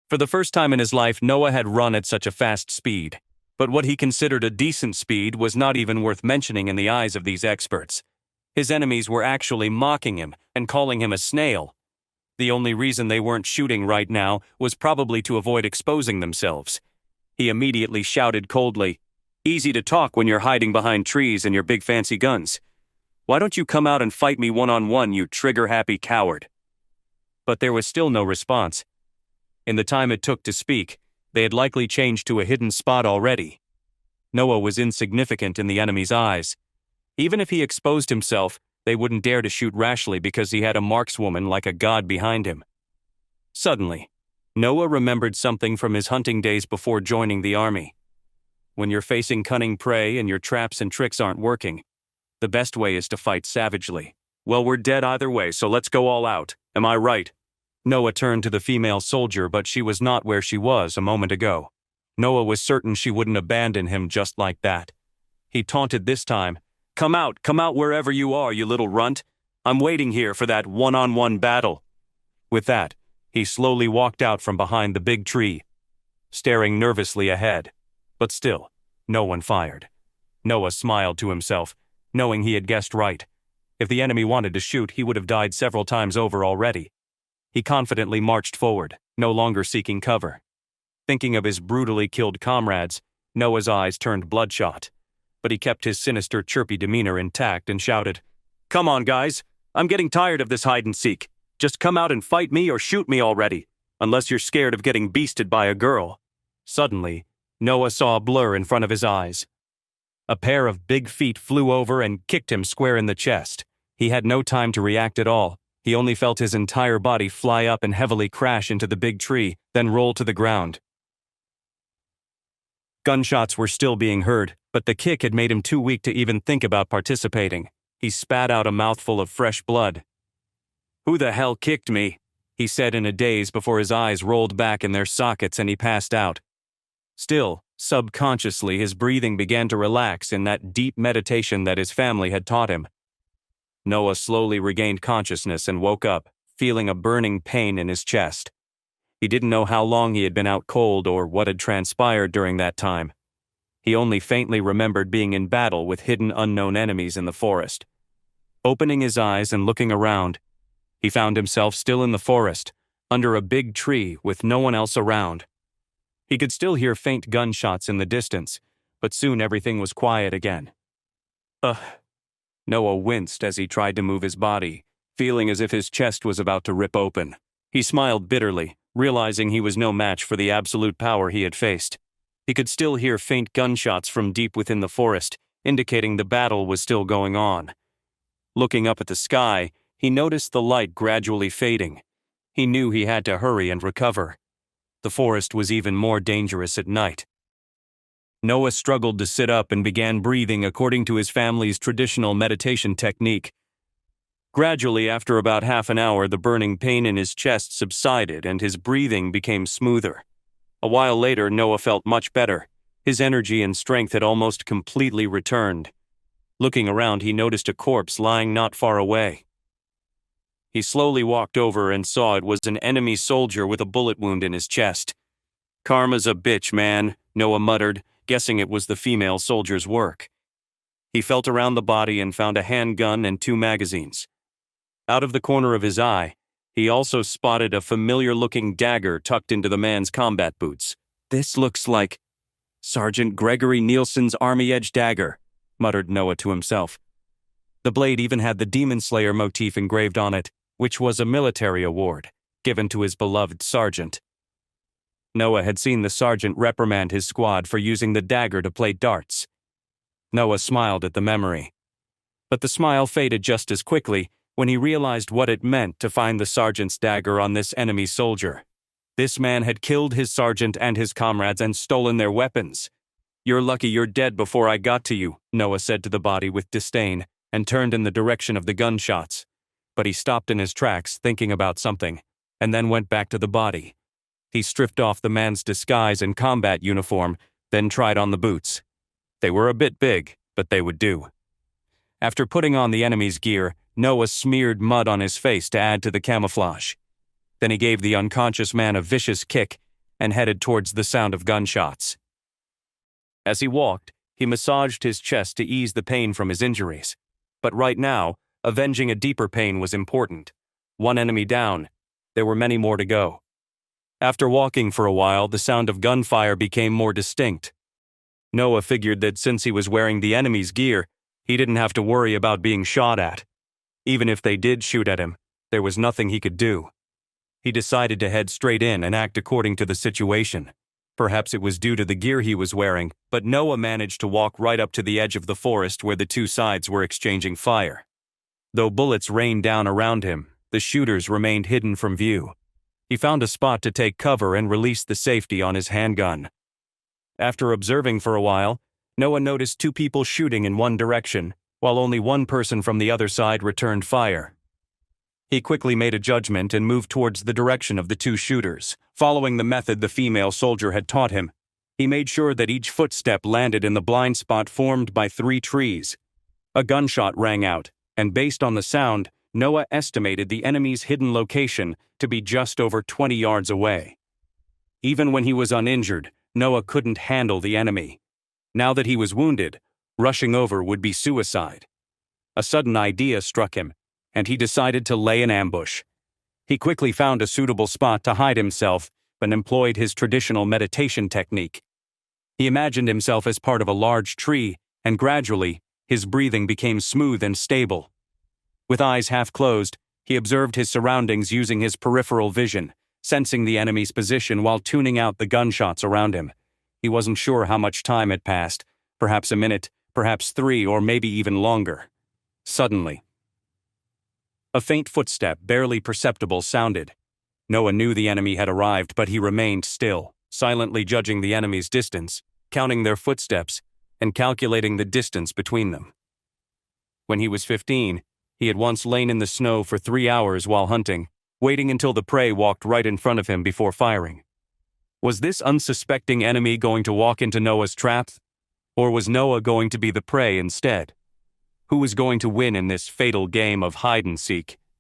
For the first time in his life, Noah had run at such a fast speed. But what he considered a decent speed was not even worth mentioning in the eyes of these experts. His enemies were actually mocking him and calling him a snail. The only reason they weren't shooting right now was probably to avoid exposing themselves. He immediately shouted coldly, "Easy to talk when you're hiding behind trees and your big fancy guns. Why don't you come out and fight me one-on-one, you trigger-happy coward?" But there was still no response. In the time it took to speak, they had likely changed to a hidden spot already. Noah was insignificant in the enemy's eyes. Even if he exposed himself, they wouldn't dare to shoot rashly because he had a markswoman like a god behind him. Suddenly, Noah remembered something from his hunting days before joining the army. When you're facing cunning prey and your traps and tricks aren't working, the best way is to fight savagely. "Well, we're dead either way, so let's go all out. Am I right?" Noah turned to the female soldier, but she was not where she was a moment ago. Noah was certain she wouldn't abandon him just like that. He taunted this time. Come out wherever you are, you little runt. I'm waiting here for that one-on-one battle." With that, he slowly walked out from behind the big tree, staring nervously ahead. But still, no one fired. Noah smiled to himself, knowing he had guessed right. If the enemy wanted to shoot, he would have died several times over already. He confidently marched forward, no longer seeking cover. Thinking of his brutally killed comrades, Noah's eyes turned bloodshot. But he kept his sinister, chirpy demeanor intact and shouted, "Come on, guys. I'm getting tired of this hide-and-seek. Just come out and fight me or shoot me already, unless you're scared of getting beasted by a girl." Suddenly, Noah saw a blur in front of his eyes. A pair of big feet flew over and kicked him square in the chest. He had no time to react at all. He only felt his entire body fly up and heavily crash into the big tree, then roll to the ground. Gunshots were still being heard, but the kick had made him too weak to even think about participating. He spat out a mouthful of fresh blood. "Who the hell kicked me?" he said in a daze before his eyes rolled back in their sockets and he passed out. Still, subconsciously, his breathing began to relax in that deep meditation that his family had taught him. Noah slowly regained consciousness and woke up, feeling a burning pain in his chest. He didn't know how long he had been out cold or what had transpired during that time. He only faintly remembered being in battle with hidden unknown enemies in the forest. Opening his eyes and looking around, he found himself still in the forest, under a big tree with no one else around. He could still hear faint gunshots in the distance, but soon everything was quiet again. Ugh. Noah winced as he tried to move his body, feeling as if his chest was about to rip open. He smiled bitterly, realizing he was no match for the absolute power he had faced. He could still hear faint gunshots from deep within the forest, indicating the battle was still going on. Looking up at the sky, he noticed the light gradually fading. He knew he had to hurry and recover. The forest was even more dangerous at night. Noah struggled to sit up and began breathing according to his family's traditional meditation technique. Gradually, after about half an hour, the burning pain in his chest subsided and his breathing became smoother. A while later, Noah felt much better. His energy and strength had almost completely returned. Looking around, he noticed a corpse lying not far away. He slowly walked over and saw it was an enemy soldier with a bullet wound in his chest. "Karma's a bitch, man," Noah muttered, guessing it was the female soldier's work. He felt around the body and found a handgun and 2 magazines. Out of the corner of his eye, he also spotted a familiar-looking dagger tucked into the man's combat boots. "This looks like Sergeant Gregory Nielsen's Army Edge dagger," muttered Noah to himself. The blade even had the Demon Slayer motif engraved on it, which was a military award given to his beloved sergeant. Noah had seen the sergeant reprimand his squad for using the dagger to play darts. Noah smiled at the memory. But the smile faded just as quickly when he realized what it meant to find the sergeant's dagger on this enemy soldier. This man had killed his sergeant and his comrades and stolen their weapons. "You're lucky you're dead before I got to you," Noah said to the body with disdain, and turned in the direction of the gunshots. But he stopped in his tracks, thinking about something, and then went back to the body. He stripped off the man's disguise and combat uniform, then tried on the boots. They were a bit big, but they would do. After putting on the enemy's gear, Noah smeared mud on his face to add to the camouflage. Then he gave the unconscious man a vicious kick and headed towards the sound of gunshots. As he walked, he massaged his chest to ease the pain from his injuries. But right now, avenging a deeper pain was important. One enemy down. There were many more to go. After walking for a while, the sound of gunfire became more distinct. Noah figured that since he was wearing the enemy's gear, he didn't have to worry about being shot at. Even if they did shoot at him, there was nothing he could do. He decided to head straight in and act according to the situation. Perhaps it was due to the gear he was wearing, but Noah managed to walk right up to the edge of the forest where the two sides were exchanging fire. Though bullets rained down around him, the shooters remained hidden from view. He found a spot to take cover and released the safety on his handgun. After observing for a while, Noah noticed two people shooting in one direction, while only one person from the other side returned fire. He quickly made a judgment and moved towards the direction of the two shooters. Following the method the female soldier had taught him, he made sure that each footstep landed in the blind spot formed by 3 trees. A gunshot rang out, and based on the sound, Noah estimated the enemy's hidden location to be just over 20 yards away. Even when he was uninjured, Noah couldn't handle the enemy. Now that he was wounded, rushing over would be suicide. A sudden idea struck him, and he decided to lay an ambush. He quickly found a suitable spot to hide himself and employed his traditional meditation technique. He imagined himself as part of a large tree, and gradually, his breathing became smooth and stable. With eyes half closed, he observed his surroundings using his peripheral vision, sensing the enemy's position while tuning out the gunshots around him. He wasn't sure how much time had passed, perhaps a minute, perhaps 3, or maybe even longer. Suddenly, a faint footstep, barely perceptible, sounded. Noah knew the enemy had arrived, but he remained still, silently judging the enemy's distance, counting their footsteps, and calculating the distance between them. When he was 15, he had once lain in the snow for 3 hours while hunting, waiting until the prey walked right in front of him before firing. Was this unsuspecting enemy going to walk into Noah's trap? Or was Noah going to be the prey instead? Who was going to win in this fatal game of hide-and-seek?